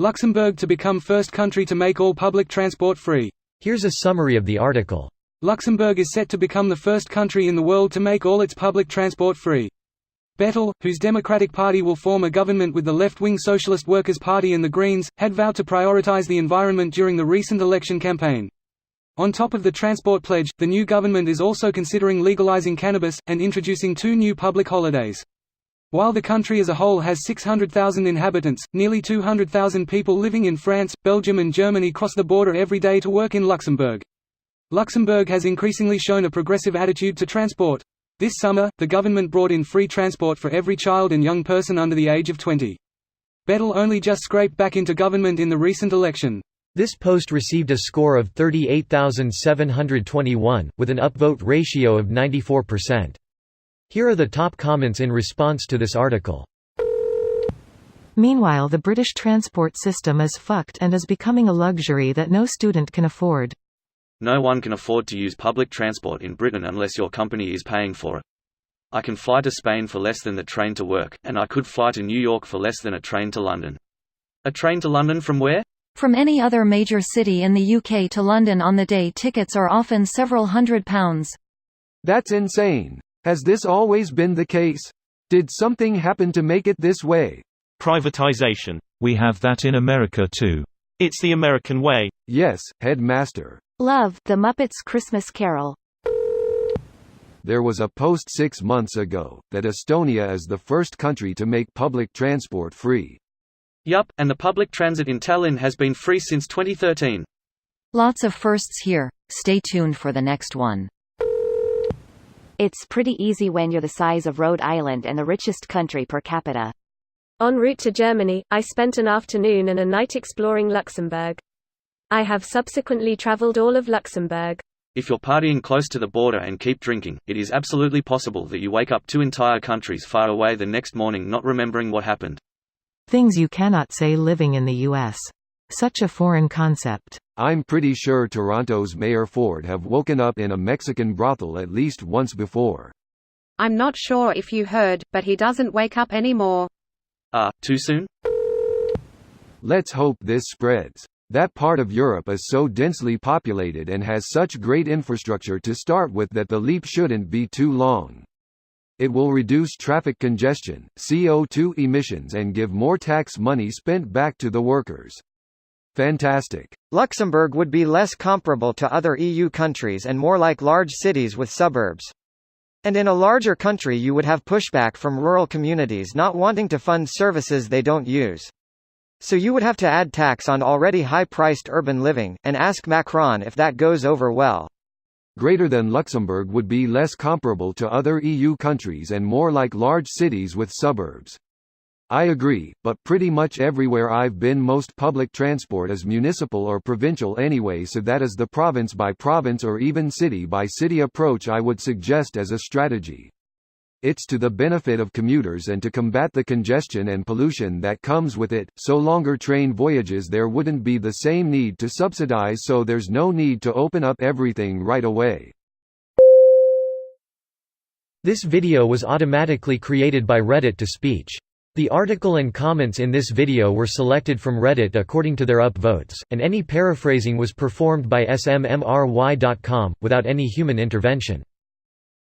Luxembourg to become first country to make all public transport free. Here's a summary of the article. Luxembourg is set to become the first country in the world to make all its public transport free. Bettel, whose Democratic Party will form a government with the left-wing Socialist Workers' Party and the Greens, had vowed to prioritize the environment during the recent election campaign. On top of the transport pledge, the new government is also considering legalizing cannabis, and introducing 2 new public holidays. While the country as a whole has 600,000 inhabitants, nearly 200,000 people living in France, Belgium and Germany cross the border every day to work in Luxembourg. Luxembourg has increasingly shown a progressive attitude to transport. This summer, the government brought in free transport for every child and young person under the age of 20. Bettel only just scraped back into government in the recent election. This post received a score of 38,721, with an upvote ratio of 94%. Here are the top comments in response to this article. Meanwhile, the British transport system is fucked and is becoming a luxury that no student can afford. No one can afford to use public transport in Britain unless your company is paying for it. I can fly to Spain for less than the train to work, and I could fly to New York for less than a train to London. A train to London from where? From any other major city in the UK to London on the day. Tickets are often several £100s. That's insane. Has this always been the case? Did something happen to make it this way? Privatization. We have that in America too. It's the American way. Yes, headmaster. Love, The Muppets Christmas Carol. There was a post 6 months ago, that Estonia is the first country to make public transport free. Yup, and the public transit in Tallinn has been free since 2013. Lots of firsts here. Stay tuned for the next one. It's pretty easy when you're the size of Rhode Island and the richest country per capita. En route to Germany, I spent an afternoon and a night exploring Luxembourg. I have subsequently traveled all of Luxembourg. If you're partying close to the border and keep drinking, it is absolutely possible that you wake up 2 entire countries far away the next morning not remembering what happened. Things you cannot say living in the U.S. Such a foreign concept. I'm pretty sure Toronto's Mayor Ford have woken up in a Mexican brothel at least once before. I'm not sure if you heard, but he doesn't wake up anymore. Too soon? Let's hope this spreads. That part of Europe is so densely populated and has such great infrastructure to start with that the leap shouldn't be too long. It will reduce traffic congestion, CO2 emissions and give more tax money spent back to the workers. Fantastic. Luxembourg would be less comparable to other EU countries and more like large cities with suburbs. And in a larger country you would have pushback from rural communities not wanting to fund services they don't use. So you would have to add tax on already high-priced urban living, and ask Macron if that goes over well. Greater than Luxembourg would be less comparable to other EU countries and more like large cities with suburbs. I agree, but pretty much everywhere I've been most public transport is municipal or provincial anyway, so that is the province by province or even city by city approach I would suggest as a strategy. It's to the benefit of commuters and to combat the congestion and pollution that comes with it, so longer train voyages there wouldn't be the same need to subsidize, so there's no need to open up everything right away. This video was automatically created by Reddit to speech. The article and comments in this video were selected from Reddit according to their upvotes, and any paraphrasing was performed by smry.com, without any human intervention.